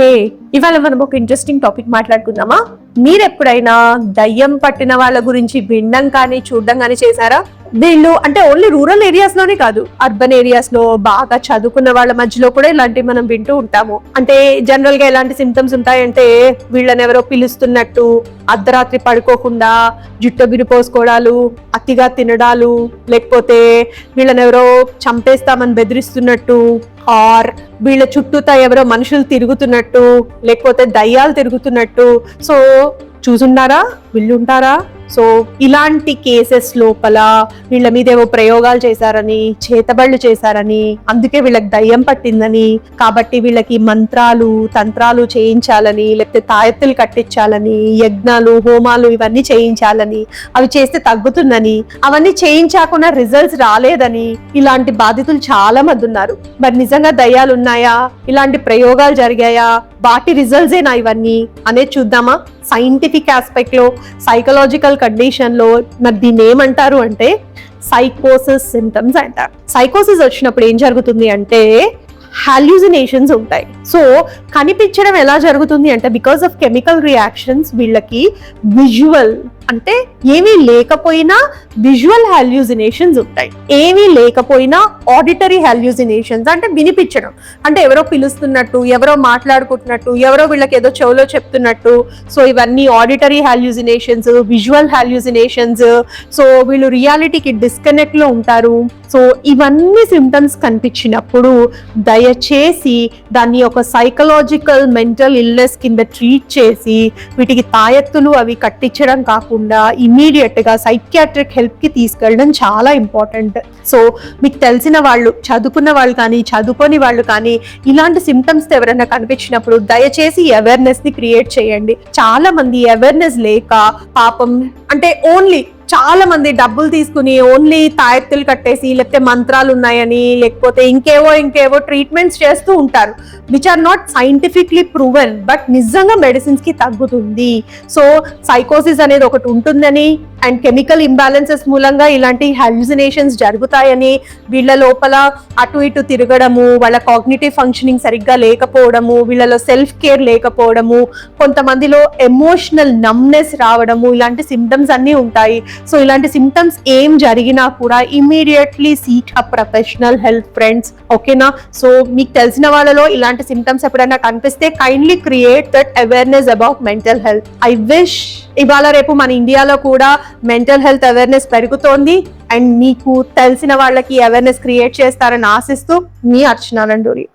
ఏ ఇవాళ మనం ఒక ఇంట్రెస్టింగ్ టాపిక్ మాట్లాడుకుందామా? మీరు ఎప్పుడైనా దయ్యం పట్టిన వాళ్ళ గురించి వినడం కానీ చూడడం కానీ చేశారా? వీళ్ళు అంటే ఓన్లీ రూరల్ ఏరియాస్ లోనే కాదు, అర్బన్ ఏరియాస్ లో బాగా చదువుకున్న వాళ్ళ మధ్యలో కూడా ఇలాంటివి మనం వింటూ ఉంటాము. అంటే జనరల్ గా ఎలాంటి సిమ్టమ్స్ ఉంటాయంటే, వీళ్ళని ఎవరో పిలుస్తున్నట్టు, అర్ధరాత్రి పడుకోకుండా జుట్టు బిరిపోసుకోవడాలు, అతిగా తినడాలు, లేకపోతే వీళ్ళని ఎవరో చంపేస్తామని బెదిరిస్తున్నట్టు, ఆర్ వీళ్ళ చుట్టూతా ఎవరో మనుషులు తిరుగుతున్నట్టు, లేకపోతే దయ్యాలు తిరుగుతున్నట్టు. సో చూసుంటారా, వీళ్ళుంటారా? సో ఇలాంటి కేసెస్ లోపల వీళ్ళ మీద ఏవో ప్రయోగాలు చేశారని, చేతబళ్ళు చేశారని, అందుకే వీళ్ళకి దయ్యం పట్టిందని, కాబట్టి వీళ్ళకి మంత్రాలు తంత్రాలు చేయించాలని, లేకపోతే తాయెత్తులు కట్టించాలని, యజ్ఞాలు హోమాలు ఇవన్నీ చేయించాలని, అవి చేస్తే తగ్గుతుందని, అవన్నీ చేయించాకుండా రిజల్ట్స్ రాలేదని ఇలాంటి బాధితులు చాలా మంది ఉన్నారు. మరి నిజంగా దయ్యాలు ఉన్నాయా, ఇలాంటి ప్రయోగాలు జరిగాయా, వాటి రిజల్ట్స్ ఏనా ఇవన్నీ అనేది చూద్దామా? సైంటిఫిక్ ఆస్పెక్ట్ లో, సైకలాజికల్ కండిషన్ లో మరి దీన్ని ఏమంటారు అంటే సైకోసిస్ సింప్టమ్స్ అంటారు. సైకోసిస్ వచ్చినప్పుడు ఏం జరుగుతుంది అంటే హాల్యూసినేషన్స్ ఉంటాయి. సో కనిపించడం ఎలా జరుగుతుంది అంటే, బికాస్ ఆఫ్ కెమికల్ రియాక్షన్స్ వీళ్ళకి విజువల్ అంటే ఏమీ లేకపోయినా విజువల్ హాల్యూసినేషన్స్ ఉంటాయి, ఏమీ లేకపోయినా ఆడిటరీ హాల్యూసినేషన్స్ అంటే వినిపించడం, అంటే ఎవరో పిలుస్తున్నట్టు, ఎవరో మాట్లాడుకుంటున్నట్టు, ఎవరో వీళ్ళకి ఏదో చెవులో చెప్తున్నట్టు. సో ఇవన్నీ auditory hallucinations, visual hallucinations. So వీళ్ళు రియాలిటీకి డిస్కనెక్ట్ లో ఉంటారు. సో ఇవన్నీ సిమ్టమ్స్ కనిపించినప్పుడు దయచేసి దాన్ని ఒక సైకలాజికల్ మెంటల్ ఇల్నెస్ కింద ట్రీట్ చేసి వీటికి తాయెత్తులు అవి కట్టించడం కాకుండా ఇమీడియట్ గా సైకియాట్రిక్ హెల్ప్ కి తీసుకెళ్ళడం చాలా ఇంపార్టెంట్. సో మీకు తెలిసిన వాళ్ళు, చదువుకున్న వాళ్ళు కానీ చదువుకోని వాళ్ళు కానీ ఇలాంటి సిమ్టమ్స్ ఎవరైనా కనిపించినప్పుడు దయచేసి అవేర్నెస్ ని క్రియేట్ చేయండి. చాలా మంది అవేర్నెస్ లేక పాపం అంటే ఓన్లీ చాలా మంది డబ్బులు తీసుకుని ఓన్లీ తాయెత్తులు కట్టేసి, లేకపోతే మంత్రాలు ఉన్నాయని, లేకపోతే ఇంకేవో ట్రీట్మెంట్స్ చేస్తూ ఉంటారు, which are not scientifically proven. But నిజంగా మెడిసిన్స్ కి తగ్గుతుంది. సో సైకోసిస్ అనేది ఒకటి ఉంటుందని, అండ్ కెమికల్ ఇంబ్యాలెన్సెస్ మూలంగా ఇలాంటి హాల్యూసినేషన్స్ జరుగుతాయని, వీళ్ళ లోపల అటు ఇటు తిరగడము, వాళ్ళ కాగ్నిటివ్ ఫంక్షనింగ్ సరిగ్గా లేకపోవడము, వీళ్ళలో సెల్ఫ్ కేర్ లేకపోవడము, కొంతమందిలో ఎమోషనల్ నమ్నెస్ రావడము, ఇలాంటి సిమ్టమ్స్ అన్నీ ఉంటాయి. సో ఇలాంటి సిమ్టమ్స్ ఏం జరిగినా కూడా immediately seek a professional health friends. ఓకేనా? సో మీకు తెలిసిన వాళ్ళలో ఇలాంటి సిమ్టమ్స్ ఎప్పుడైనా కనిపిస్తే kindly create that awareness about mental health. I wish ఇవాళ రేపు మన ఇండియాలో కూడా మెంటల్ హెల్త్ అవేర్నెస్ పెరుగుతోంది, అండ్ మీకు తెలిసిన వాళ్ళకి అవేర్నెస్ క్రియేట్ చేస్తారని ఆశిస్తూ మీ అర్చన నండూరి.